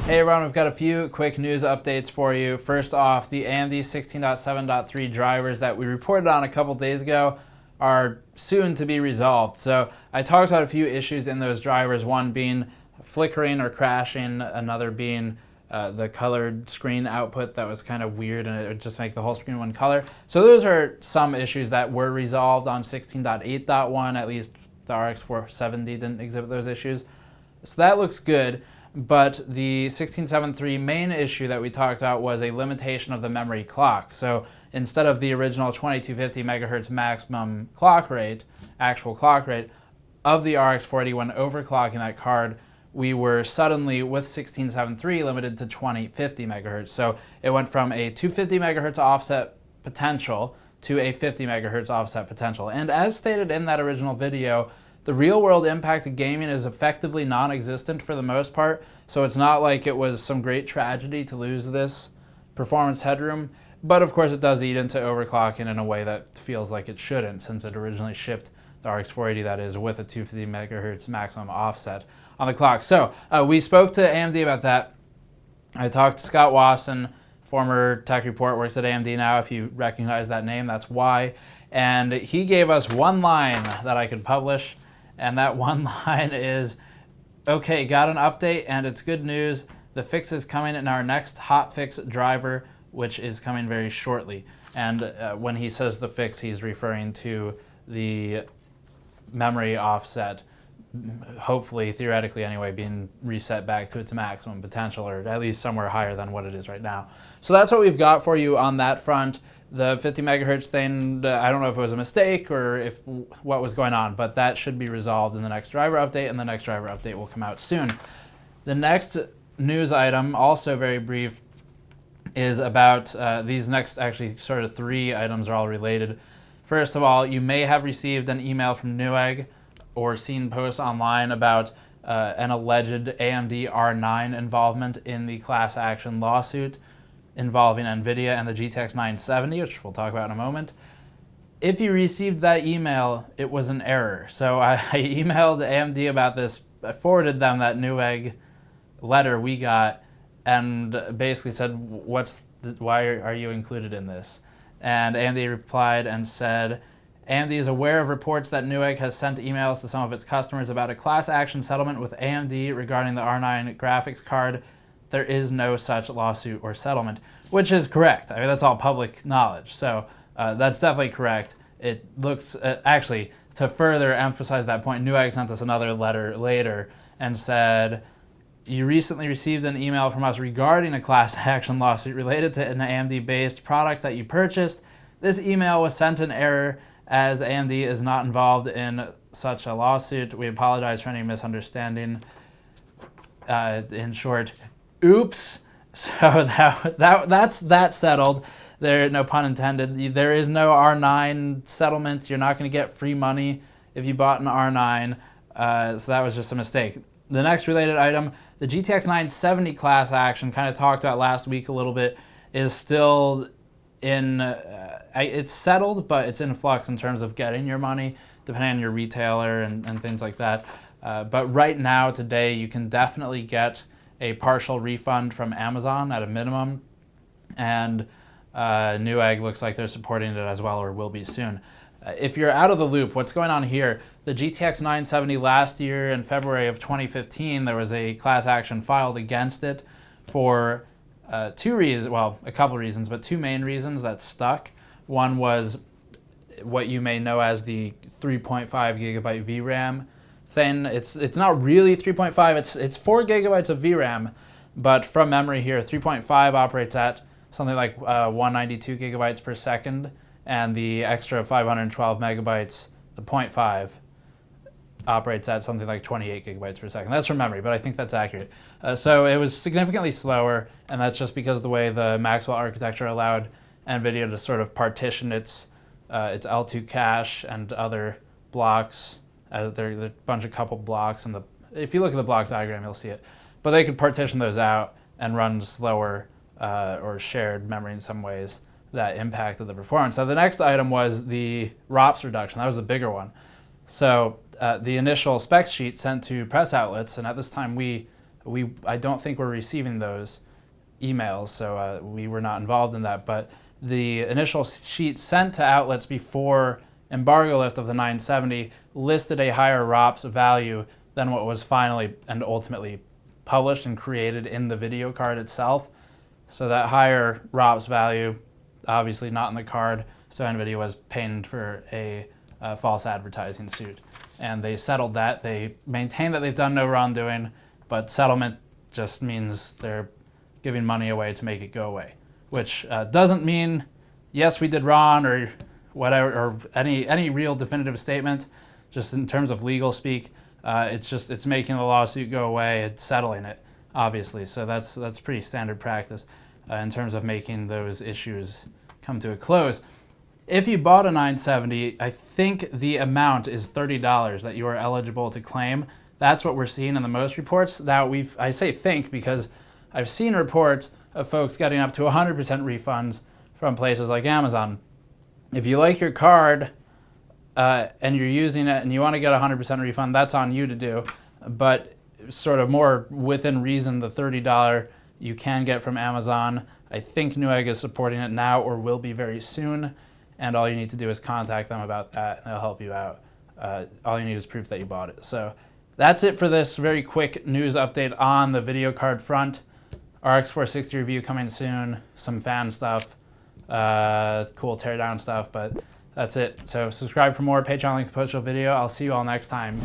Hey everyone, we've got a few quick news updates for you. First off, the AMD 16.7.3 drivers that we reported on a couple days ago are soon to be resolved. So I talked about a few issues in those drivers, one being flickering or crashing, another being the colored screen output that was kind of weird and it would just make the whole screen one color. So those are some issues that were resolved on 16.8.1, at least the RX 470 didn't exhibit those issues. So that looks good. But the 16.7.3 main issue that we talked about was a limitation of the memory clock. So instead of the original 2250 megahertz maximum clock rate, actual clock rate, of the RX 480 when overclocking that card, we were suddenly, with 16.7.3, limited to 2050 megahertz. So it went from a 250 megahertz offset potential to a 50 megahertz offset potential. And as stated in that original video, the real world impact of gaming is effectively non-existent for the most part, so it's not like it was some great tragedy to lose this performance headroom, but of course it does eat into overclocking in a way that feels like it shouldn't, since it originally shipped the RX 480, that is, with a 250 megahertz maximum offset on the clock. So we spoke to AMD about that. I talked to Scott Wasson, former tech report, works at AMD now. If you recognize that name, that's why. And he gave us one line that I could publish. And that one line is, okay, got an update and it's good news. The fix is coming in our next hotfix driver, which is coming very shortly. And when he says the fix, he's referring to the memory offset, hopefully, theoretically anyway, being reset back to its maximum potential, or at least somewhere higher than what it is right now. So that's what we've got for you on that front. The 50 megahertz thing, I don't know if it was a mistake or if what was going on, but that should be resolved in the next driver update, and the next driver update will come out soon. The next news item, also very brief, is about these next, actually sort of three items are all related. First of all, you may have received an email from Newegg or seen posts online about an alleged AMD R9 involvement in the class action lawsuit involving NVIDIA and the GTX 970, which we'll talk about in a moment. If you received that email, it was an error. So I emailed AMD about this. I forwarded them that Newegg letter we got and basically said, why are you included in this? And AMD replied and said, AMD is aware of reports that Newegg has sent emails to some of its customers about a class action settlement with AMD regarding the R9 graphics card. There is no such lawsuit or settlement, which is correct. I mean, that's all public knowledge. So that's definitely correct. It looks, actually, to further emphasize that point, Newegg sent us another letter later and said, you recently received an email from us regarding a class action lawsuit related to an AMD-based product that you purchased. This email was sent in error as AMD is not involved in such a lawsuit. We apologize for any misunderstanding. In short, oops. So that's that settled. There, no pun intended. There is no R9 settlement. You're not going to get free money if you bought an R9. So that was just a mistake. The next related item, the GTX 970 class action, kind of talked about last week a little bit, is still in, it's settled, but it's in flux in terms of getting your money, depending on your retailer and things like that. But right now, today, you can definitely get a partial refund from Amazon at a minimum, and Newegg looks like they're supporting it as well, or will be soon. If you're out of the loop, what's going on here, the GTX 970 last year in February of 2015, there was a class action filed against it for two reasons, well, a couple reasons, but two main reasons that stuck. One was what you may know as the 3.5 gigabyte VRAM thing. It's not really 3.5, it's 4 gigabytes of VRAM, but from memory here, 3.5 operates at something like 192 gigabytes per second, and the extra 512 megabytes, the 0.5, operates at something like 28 gigabytes per second. That's from memory, but I think that's accurate. So it was significantly slower, and that's just because the way the Maxwell architecture allowed NVIDIA to sort of partition its L2 cache and other blocks. There's a bunch of coupled blocks, and if you look at the block diagram, you'll see it. But they could partition those out and run slower or shared memory in some ways that impacted the performance. So the next item was the ROPS reduction. That was the bigger one. So the initial specs sheet sent to press outlets, and at this time we I don't think we're receiving those emails, so we were not involved in that. But the initial sheet sent to outlets before embargo lift of the 970 listed a higher ROPS value than what was finally and ultimately published and created in the video card itself. So that higher ROPS value, obviously not in the card, so NVIDIA was paying for a false advertising suit. And they settled that. They maintain that they've done no wrongdoing, but settlement just means they're giving money away to make it go away, which doesn't mean, yes, we did wrong or whatever, or any real definitive statement. Just in terms of legal speak, it's making the lawsuit go away. It's settling it, obviously. So that's pretty standard practice in terms of making those issues come to a close. If you bought a 970, I think the amount is $30 that you are eligible to claim. That's what we're seeing in the most reports. Now I say think because I've seen reports of folks getting up to 100% refunds from places like Amazon. If you like your card and you're using it and you want to get a 100% refund, that's on you to do. But sort of more within reason, the $30 you can get from Amazon. I think Newegg is supporting it now or will be very soon. And all you need to do is contact them about that and they'll help you out. All you need is proof that you bought it. So that's it for this very quick news update on the video card front. RX 460 review coming soon, some fan stuff, cool teardown stuff, but that's it. So subscribe for more. Patreon link postal video. I'll see you all next time.